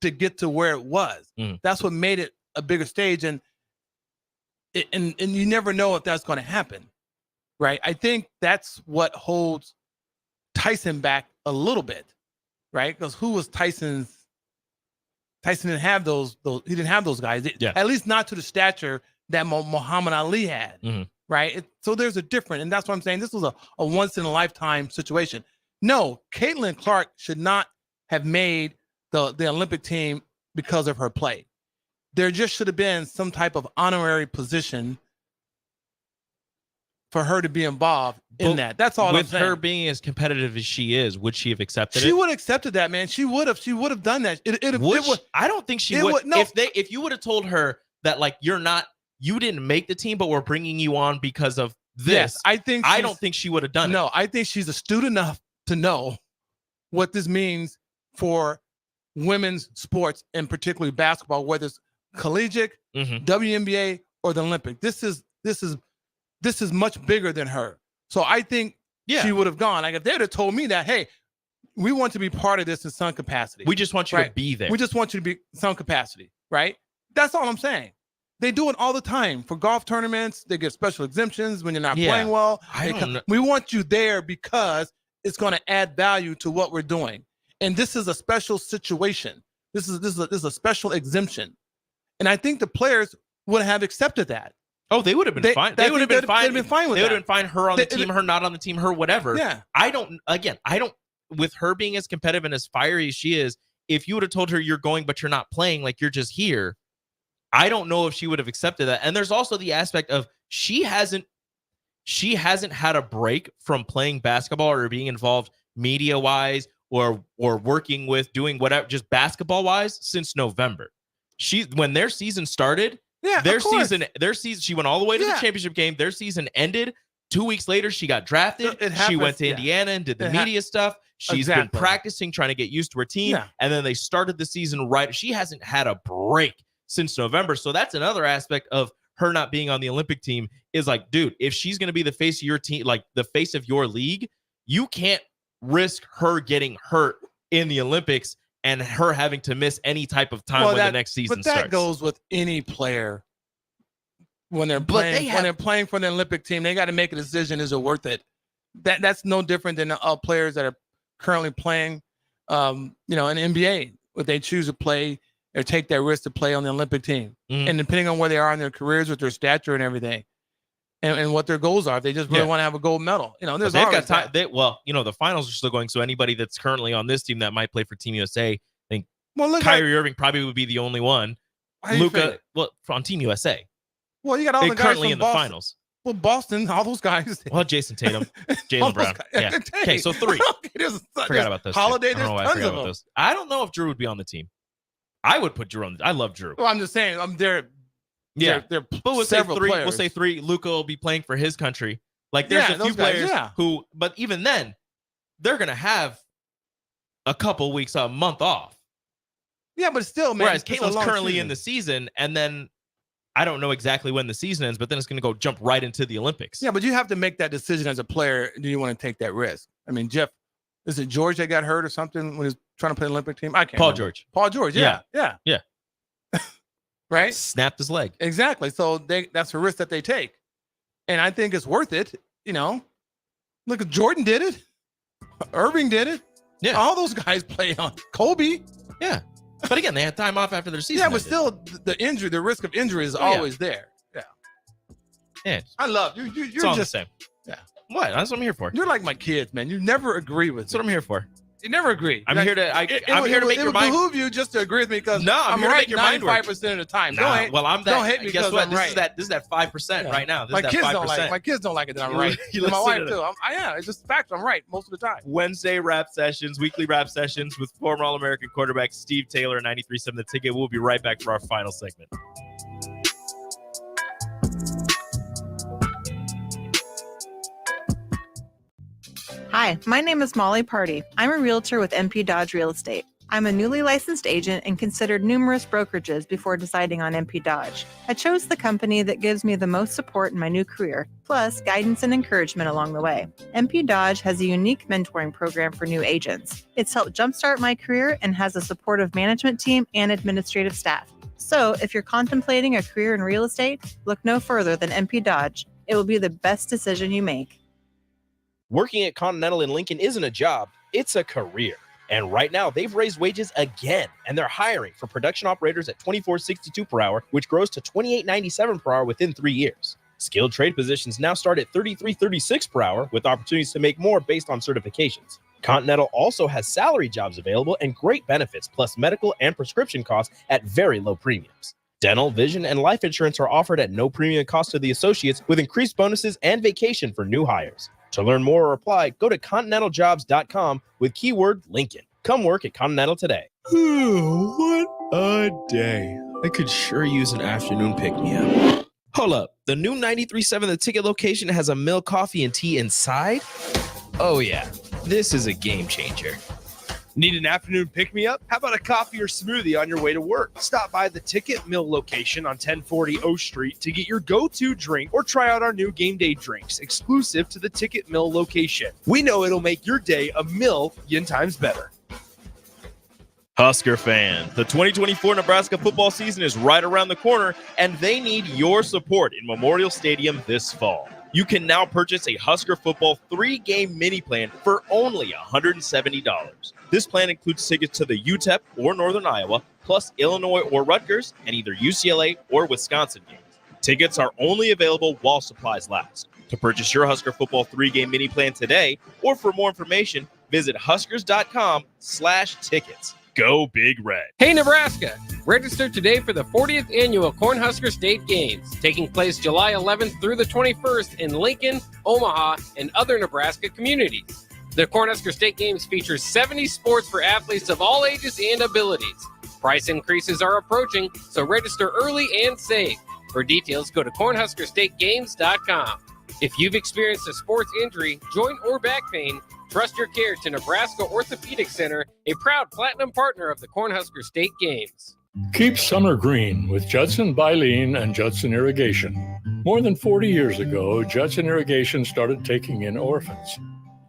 to get to where it was. Mm-hmm. That's what made it a bigger stage, and you never know if that's going to happen, right? I think that's what holds Tyson back a little bit, right? Because who was Tyson didn't have those. He didn't have those guys. At least not to the stature that Muhammad Ali had, right? So there's a difference, and that's what I'm saying. This was a once in a lifetime situation. No, Caitlin Clark should not have made the Olympic team because of her play. There just should have been some type of honorary position for her to be involved in that. That's all I'm saying. With her being as competitive as she is, would she have accepted it? She would have accepted that, man. She would have done that. I don't think she would. No. If you would have told her that, like, you didn't make the team, but we're bringing you on because of this. Yes, I don't think she would have done it. No, I think she's astute enough to know what this means for women's sports, and particularly basketball, whether it's collegiate, WNBA, or the Olympic. This is much bigger than her. So I think she would have gone. Like if they'd have told me that, hey, we want to be part of this in some capacity. We just want you to be there. We just want you to be some capacity, right? That's all I'm saying. They do it all the time for golf tournaments. They get special exemptions when you're not playing well. We want you there because it's going to add value to what we're doing. And this is a special situation. This is a special exemption. And I think the players would have accepted that. Oh, they would have been fine. They would have been fine. They'd been fine with They would that. have been fine. Her on the team, her not on the team, her whatever. Yeah. I don't. With her being as competitive and as fiery as she is, if you would have told her you're going but you're not playing, like you're just here, I don't know if she would have accepted that. And there's also the aspect of she hasn't had a break from playing basketball or being involved media wise or working with doing whatever, just basketball wise, since November. When their season started. Yeah, their season, she went all the way to the championship game. Their season ended. 2 weeks later, she got drafted. She went to Indiana and did the media stuff. She's been practicing, trying to get used to her team. Yeah. And then they started the season right. She hasn't had a break since November. So that's another aspect of her not being on the Olympic team is like, dude, if she's going to be the face of your team, like the face of your league, you can't risk her getting hurt in the Olympics and her having to miss any type of time when the next season starts. But that goes with any player when they're playing. When they're playing for the Olympic team, they got to make a decision: is it worth it? That's no different than players that are currently playing, in the NBA. If they choose to play or take that risk to play on the Olympic team, and depending on where they are in their careers with their stature and everything, and what their goals are, if they just really want to have a gold medal. There's they've got time. The finals are still going. So anybody that's currently on this team that might play for Team USA, I think Kyrie Irving probably would be the only one. Luka, on Team USA. Well, you got all the guys currently from in Boston. the finals. Well, Boston, all those guys. Well, Jason Tatum, Jaylen Brown. Yeah. Okay, so 3. Forgot about those. Holiday. I don't know why I forgot about those. I don't know if Drew would be on the team. I would put Drew on. I love Drew. Well, I'm just saying. I'm there. Yeah, They're but we'll say several 3. players. We'll say 3. Luka will be playing for his country. Like there's a those few guys, players who, but even then, they're gonna have a couple weeks, a month off. Yeah, but still, man. Whereas it's a Caitlin's long currently season. in the season, and then I don't know exactly when the season ends, but then it's gonna go jump right into the Olympics. Yeah, but you have to make that decision as a player. Do you want to take that risk? I mean, Jeff, is it George that got hurt or something when he was trying to play the Olympic team? I can't. Paul remember. George. Paul George. Yeah. Right. Snapped his leg. Exactly. So that's a risk that they take, and I think it's worth it. You know, look at Jordan did it. Irving did it. Yeah. All those guys play on Kobe. Yeah. But again, they had time off after their season. Yeah, but ended. still, the injury, the risk of injury is always there. Yeah. Yeah. I love you. It's You're all just the same. Yeah. What? That's what I'm here for. You're like my kids, man. You never agree with. That's what I'm here for. You never agree. I'm here to. I'm here to make your mind. It would behoove you just to agree with me because No, I'm here to right make your mind work. 95% of the time. Nah, Don't well, I'm that. Don't hate me Guess because what? I'm This right. is that 5% right now. This My is that kids 5%. don't like. My kids don't like it that I'm right. You And my listen wife to too. them. Yeah, it's just fact. I'm right most of the time. Wednesday rap sessions, weekly rap sessions with former All-American quarterback Steve Taylor, 93.7 The Ticket. We'll be right back for our final segment. Hi, my name is Molly Party. I'm a realtor with MP Dodge Real Estate. I'm a newly licensed agent and considered numerous brokerages before deciding on MP Dodge. I chose the company that gives me the most support in my new career, plus guidance and encouragement along the way. MP Dodge has a unique mentoring program for new agents. It's helped jumpstart my career and has a supportive management team and administrative staff. So if you're contemplating a career in real estate, look no further than MP Dodge. It will be the best decision you make. Working at Continental in Lincoln isn't a job, it's a career. And right now, they've raised wages again, and they're hiring for production operators at $24.62 per hour, which grows to $28.97 per hour within 3 years. Skilled trade positions now start at $33.36 per hour, with opportunities to make more based on certifications. Continental also has salary jobs available and great benefits, plus medical and prescription costs at very low premiums. Dental, vision, and life insurance are offered at no premium cost to the associates, with increased bonuses and vacation for new hires. To learn more or apply, go to continentaljobs.com with keyword Lincoln. Come work at Continental today. What a day. I could sure use an afternoon pick-me-up. Hold up. The new 93.7 The Ticket location has a milk, coffee, and tea inside? Oh, yeah. This is a game changer. Need an afternoon pick-me-up? How about a coffee or smoothie on your way to work? Stop by the Ticket Mill location on 1040 O Street to get your go-to drink or try out our new game day drinks exclusive to the Ticket Mill location. We know it'll make your day a million times better. Husker fan, the 2024 Nebraska football season is right around the corner, and they need your support in Memorial Stadium this fall. You can now purchase a Husker football 3-game mini plan for only $170. This plan includes tickets to the UTEP or Northern Iowa, plus Illinois or Rutgers, and either UCLA or Wisconsin games. Tickets are only available while supplies last. To purchase your Husker football 3-game mini plan today, or for more information, visit huskers.com/tickets. Go Big Red. Hey, Nebraska! Register today for the 40th annual Cornhusker State Games, taking place July 11th through the 21st in Lincoln, Omaha, and other Nebraska communities. The Cornhusker State Games features 70 sports for athletes of all ages and abilities. Price increases are approaching, so register early and save. For details, go to cornhuskerstategames.com. If you've experienced a sports injury, joint or back pain, trust your care to Nebraska Orthopedic Center, a proud platinum partner of the Cornhusker State Games. Keep summer green with Judson Baleen and Judson Irrigation. More than 40 years ago, Judson Irrigation started taking in orphans.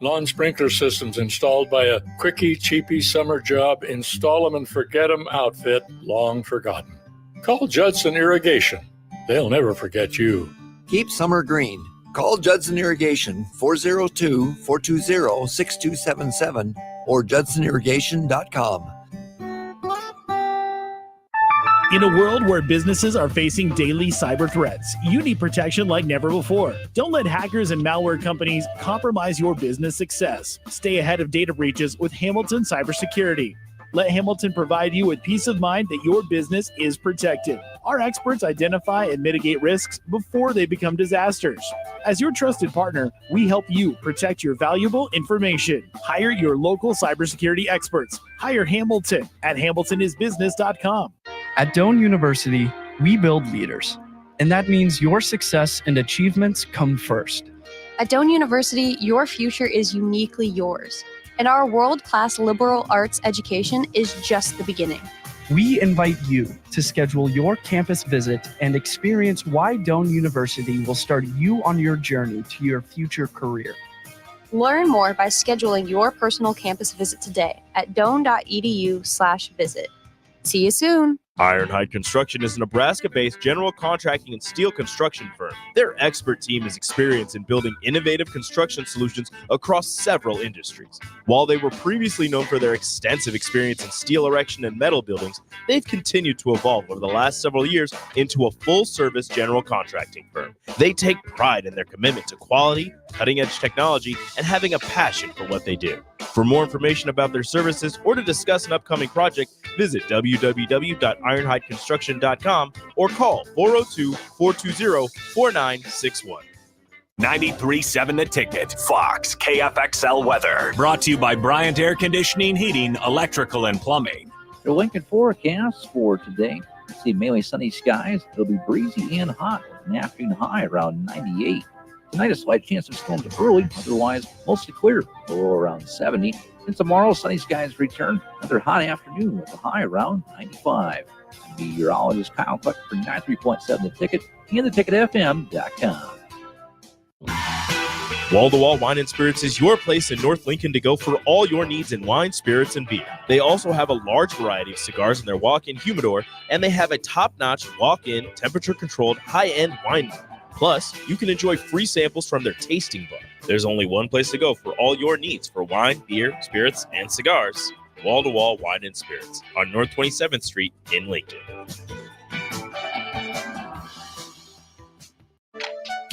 Lawn sprinkler systems installed by a quickie, cheapy summer job, install them and forget them outfit, long forgotten. Call Judson Irrigation. They'll never forget you. Keep summer green. Call Judson Irrigation 402-420-6277 or judsonirrigation.com. In a world where businesses are facing daily cyber threats, you need protection like never before. Don't let hackers and malware companies compromise your business success. Stay ahead of data breaches with Hamilton Cybersecurity. Let Hamilton provide you with peace of mind that your business is protected. Our experts identify and mitigate risks before they become disasters. As your trusted partner, we help you protect your valuable information. Hire your local cybersecurity experts. Hire Hamilton at hamiltonisbusiness.com. At Doane University, we build leaders, and that means your success and achievements come first. At Doane University, your future is uniquely yours, and our world-class liberal arts education is just the beginning. We invite you to schedule your campus visit and experience why Doane University will start you on your journey to your future career. Learn more by scheduling your personal campus visit today at doane.edu/visit. See you soon. Ironhide Construction is a Nebraska-based general contracting and steel construction firm. Their expert team is experienced in building innovative construction solutions across several industries. While they were previously known for their extensive experience in steel erection and metal buildings, they've continued to evolve over the last several years into a full-service general contracting firm. They take pride in their commitment to quality, cutting-edge technology, and having a passion for what they do. For more information about their services or to discuss an upcoming project, visit www.ironhideconstruction.com or call 402-420-4961. 93.7 The Ticket, Fox, KFXL weather. Brought to you by Bryant Air Conditioning, Heating, Electrical, and Plumbing. The Lincoln forecast for today. See mainly sunny skies. It'll be breezy and hot with an afternoon high around 98. Tonight, a slight chance of storms early, otherwise mostly clear, low around 70. And tomorrow, sunny skies return. Another hot afternoon with a high around 95. Meteorologist Kyle Cluck for 93.7 The Ticket and theticketfm.com. Wall to Wall Wine and Spirits is your place in North Lincoln to go for all your needs in wine, spirits, and beer. They also have a large variety of cigars in their walk-in humidor, and they have a top-notch walk-in, temperature-controlled, high-end wine bar. Plus, you can enjoy free samples from their tasting bar. There's only one place to go for all your needs for wine, beer, spirits, and cigars. Wall to Wall Wine and Spirits on North 27th Street in Lincoln.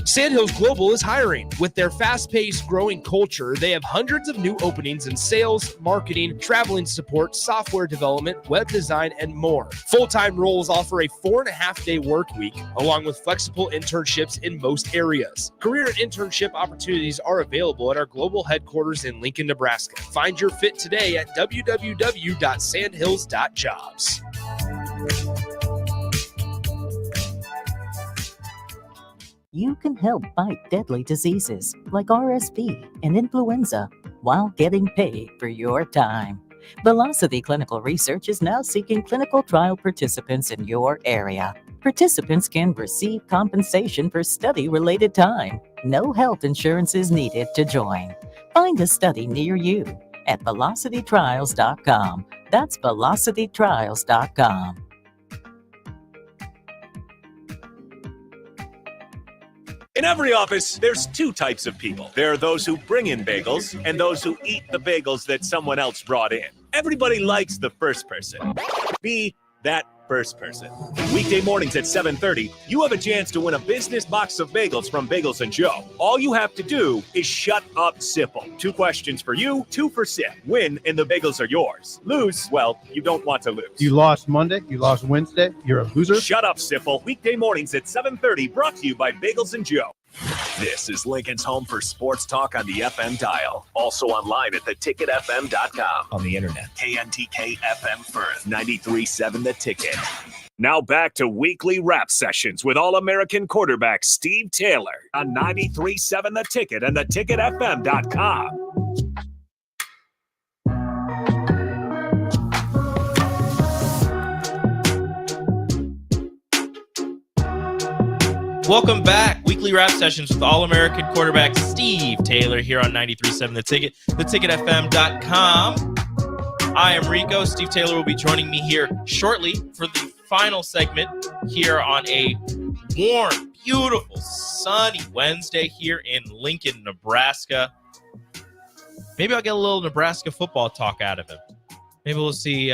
Sandhills Global is hiring. With their fast-paced, growing culture, they have hundreds of new openings in sales, marketing, traveling support, software development, web design, and more. Full-time roles offer a 4.5-day work week, along with flexible internships in most areas. Career and internship opportunities are available at our global headquarters in Lincoln, Nebraska. Find your fit today at www.sandhills.jobs. You can help fight deadly diseases like RSV and influenza while getting paid for your time. Velocity Clinical Research is now seeking clinical trial participants in your area. Participants can receive compensation for study-related time. No health insurance is needed to join. Find a study near you at velocitytrials.com. That's velocitytrials.com. In every office, there's two types of people. There are those who bring in bagels and those who eat the bagels that someone else brought in. Everybody likes the first person. Be that first person. Weekday mornings at 7:30, you have a chance to win a business box of bagels from Bagels & Joe. All you have to do is shut up, Sipple. 2 questions for you, 2 for Sip. Win, and the bagels are yours. Lose, well, you don't want to lose. You lost Monday, you lost Wednesday, you're a loser. Shut up, Sipple. Weekday mornings at 7:30, brought to you by Bagels & Joe. This is Lincoln's home for sports talk on the FM dial. Also online at theticketfm.com. On the internet. KNTK FM Firth, 93.7 The Ticket. Now back to weekly rap sessions with All-American quarterback Steve Taylor on 93.7 The Ticket and theticketfm.com. Welcome back. Weekly rap sessions with All-American quarterback Steve Taylor here on 93.7 The Ticket, theticketfm.com. I am Rico. Steve Taylor will be joining me here shortly for the final segment here on a warm, beautiful, sunny Wednesday here in Lincoln, Nebraska. Maybe I'll get a little Nebraska football talk out of him. Maybe we'll see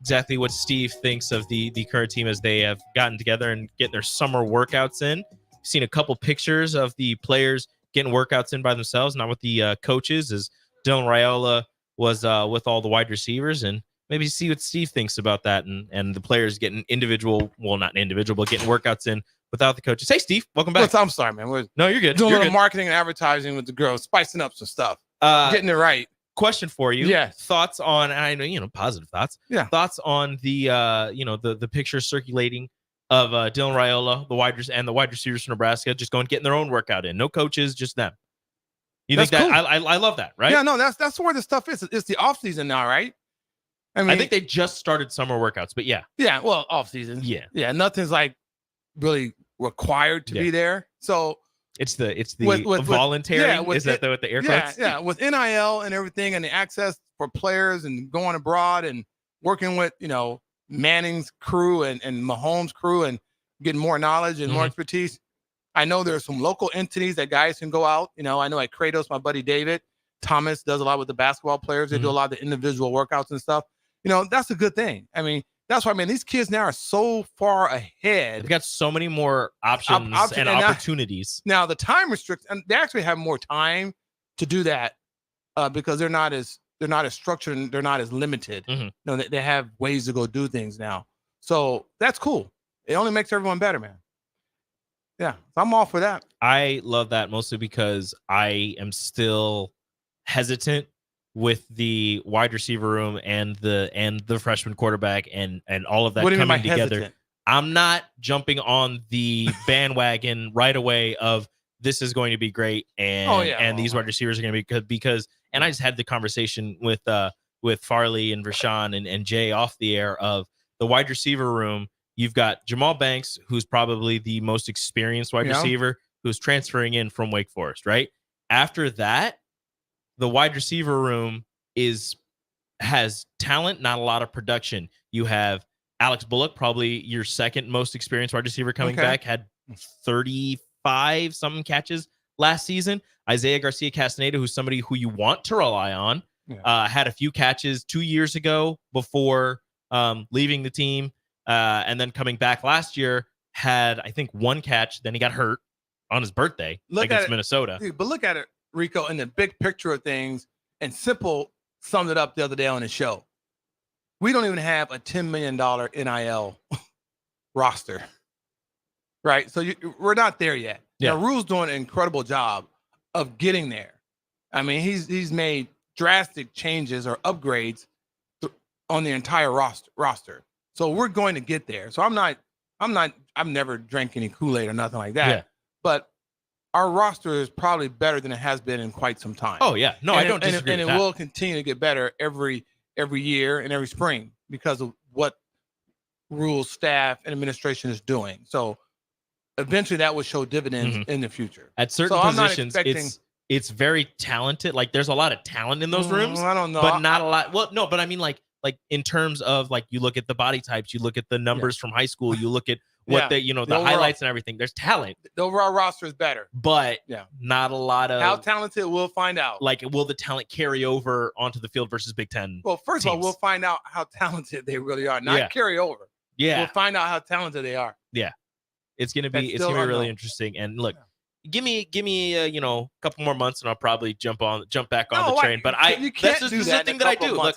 exactly what Steve thinks of the current team as they have gotten together and get their summer workouts in. Seen a couple pictures of the players getting workouts in by themselves, not with the coaches, as Dylan Raiola was with all the wide receivers, and maybe see what Steve thinks about that and the players getting individual, well, not individual, but getting workouts in without the coaches. Hey, Steve, welcome back. I'm sorry, man. No, you're good. Doing You're a little good. marketing and advertising with the girls, spicing up some stuff, getting it right. Question for you. Yes. Thoughts on, and I know, positive thoughts. Yeah. Thoughts on the, the pictures circulating of Dylan Raiola, the wide receivers from Nebraska, just going getting their own workout in. No coaches, just them. You That's think that? cool. I love that, right? Yeah, no, that's where the stuff is. It's the off season now, right? I think they just started summer workouts, but yeah. Yeah, well, off season. Yeah. Yeah, nothing's like really required to be there. So it's the voluntary. Is that with the air quotes? Yeah, with NIL and everything and the access for players and going abroad and working with, Manning's crew and Mahomes' crew and getting more knowledge and more expertise. I know there's some local entities that guys can go out. I know at Kratos, my buddy David Thomas does a lot with the basketball players. They do a lot of the individual workouts and stuff. That's a good thing. I mean, that's why, these kids now are so far ahead. They've got so many more options and opportunities. Now the time restrict, and they actually have more time to do that because they're not as structured and they're not as limited. They have ways to go do things now. So that's cool. It only makes everyone better, man. Yeah, so I'm all for that. I love that mostly because I am still hesitant with the wide receiver room and the freshman quarterback and all of that coming together. Hesitant? I'm not jumping on the bandwagon right away of this is going to be great and these wide receivers are going to be good because I just had the conversation with Farley and Rashawn and Jay off the air of the wide receiver room. You've got Jamal Banks, who's probably the most experienced wide receiver, who's transferring in from Wake Forest, right? After that, the wide receiver room has talent, not a lot of production. You have Alex Bullock, probably your second most experienced wide receiver coming back, had 35 something catches last season. Isaiah Garcia Castaneda, who's somebody who you want to rely on, had a few catches 2 years ago before leaving the team. And then coming back last year, had, I think, one catch. Then he got hurt on his birthday against Minnesota. But look at it, Rico, in the big picture of things. And Simple summed it up the other day on his show. We don't even have a $10 million NIL roster, right? So we're not there yet. Yeah. Now, Rule's doing an incredible job of getting there. I mean, he's made drastic changes or upgrades on the entire roster. So we're going to get there. So I've never drank any Kool-Aid or nothing like that. Yeah. But our roster is probably better than it has been in quite some time. Oh yeah. No, I don't disagree and with it that. will continue to get better every year and every spring because of what Rule's staff and administration is doing. So eventually that will show dividends in the future. At certain positions, it's very talented. Like there's a lot of talent in those rooms. I don't know. But not a lot. Well, no, but I mean like in terms of like you look at the body types, you look at the numbers from high school, you look at what the overall, highlights and everything. There's talent. The overall roster is better. But not a lot of how talented we'll find out. Like, will the talent carry over onto the field versus Big Ten? Well, first of all, we'll find out how talented they really are, not carry over. Yeah. We'll find out how talented they are. Yeah. It's gonna be really interesting. And look, give me a couple more months and I'll probably jump back on the train. But this is the thing that I do. Look,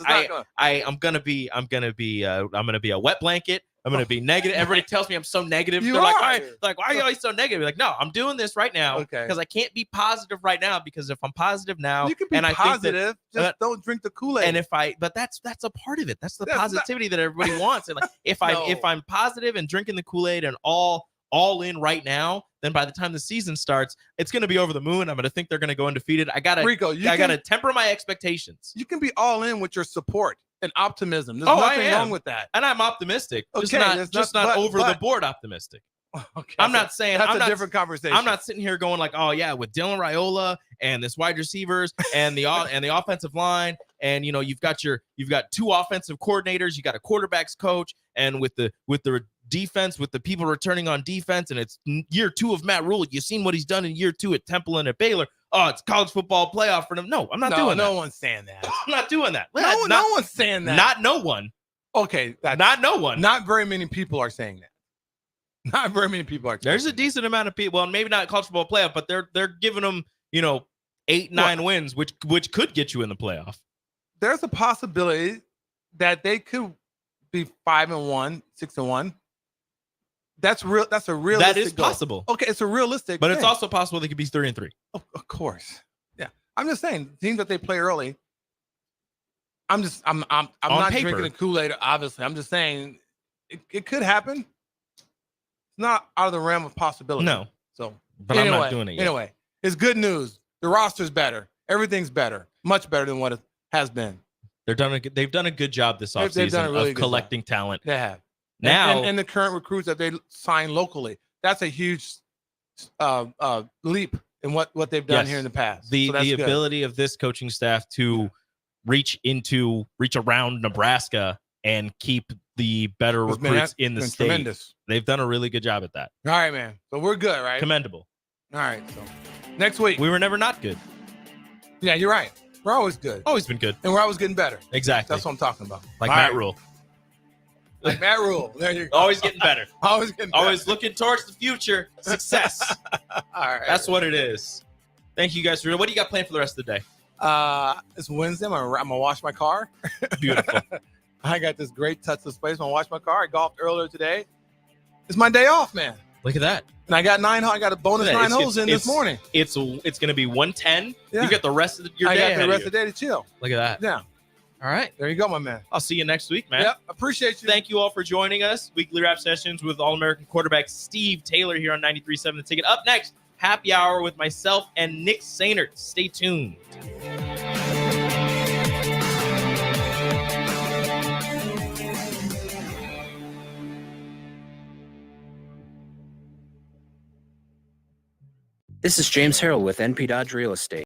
I'm gonna be a wet blanket. I'm gonna be negative. Everybody tells me I'm so negative. They're like, why are you always so negative? Like, no, I'm doing this right now because I can't be positive right now because if I'm positive now, you can be positive, just don't drink the Kool-Aid. And but that's a part of it. That's the positivity that everybody wants. And like, if I'm positive and drinking the Kool-Aid and all in right now, then by the time the season starts, it's going to be over the moon. I'm going to think they're going to go undefeated. I got to temper my expectations. You can be all in with your support and optimism. There's nothing wrong with that. And I'm optimistic. Just not over the board optimistic. Okay, I'm not saying that's a different conversation. I'm not sitting here going like, oh yeah, with Dylan Raiola and this wide receivers and the offensive line, and you've got two offensive coordinators, you got a quarterback's coach, and with the defense, with the people returning on defense, and it's year 2 of Matt Rule. You've seen what he's done in year 2 at Temple and at Baylor. Oh, it's college football playoff for them. No, I'm not doing that. No one's saying that. I'm not doing that. No one's saying that. Not no one. Okay. No one. Not very many people are saying that. Not very many people are. There's a decent amount of people, and maybe not college football playoff, but they're giving them 8-9 wins, which could get you in the playoff. There's a possibility that they could be 5-1, 6-1. That's real. That's a realistic. That is possible. Okay, it's a realistic. But thing. It's also possible they could be 3-3. Of course. Yeah. I'm just saying teams that they play early. I'm not paper. drinking the Kool-Aid. Obviously, I'm just saying it could happen. not out of the realm of possibility. No. So, But I'm not doing it yet. Anyway, it's good news. The roster's better. Everything's better. Much better than what it has been. They've done a good job this They've done a offseason really of good collecting talent. They have. Now and the current recruits that they sign locally, that's a huge leap in what they've done Yes. here in the past. The So that's good. ability of this coaching staff to reach around Nebraska and keep the better It's been- recruits in the been state. tremendous. They've done a really good job at that. All right, man. So we're good, right? Commendable. All right. So next week. We were never not good. Yeah, you're right. We're always good. Always been good. And we're always getting better. Exactly. That's what I'm talking about. Like All Matt right. Rule. Like Matt Rule. There you go. Always getting better. Always getting better. Always looking towards the future. Success. All right. That's what it is. Thank you guys for what do you got planned for the rest of the day? It's Wednesday. I'm gonna wash my car. Beautiful. I got this great touchless space. I'm gonna wash my car. I golfed earlier today. It's my day off, man. Look at that. And I got a bonus Yeah, 9 holes in this morning. It's gonna be 110. Yeah. You got the rest of your I day. got ahead the of rest you. of the day to chill. Look at that. Yeah. All right. There you go, my man. I'll see you next week, man. Yep. Appreciate you. Thank you all for joining us. Weekly Wrap Sessions with All-American quarterback Steve Taylor here on 93.7 The Ticket. Up next, Happy Hour with myself and Nick Sainert. Stay tuned. This is James Harrell with NP Dodge Real Estate.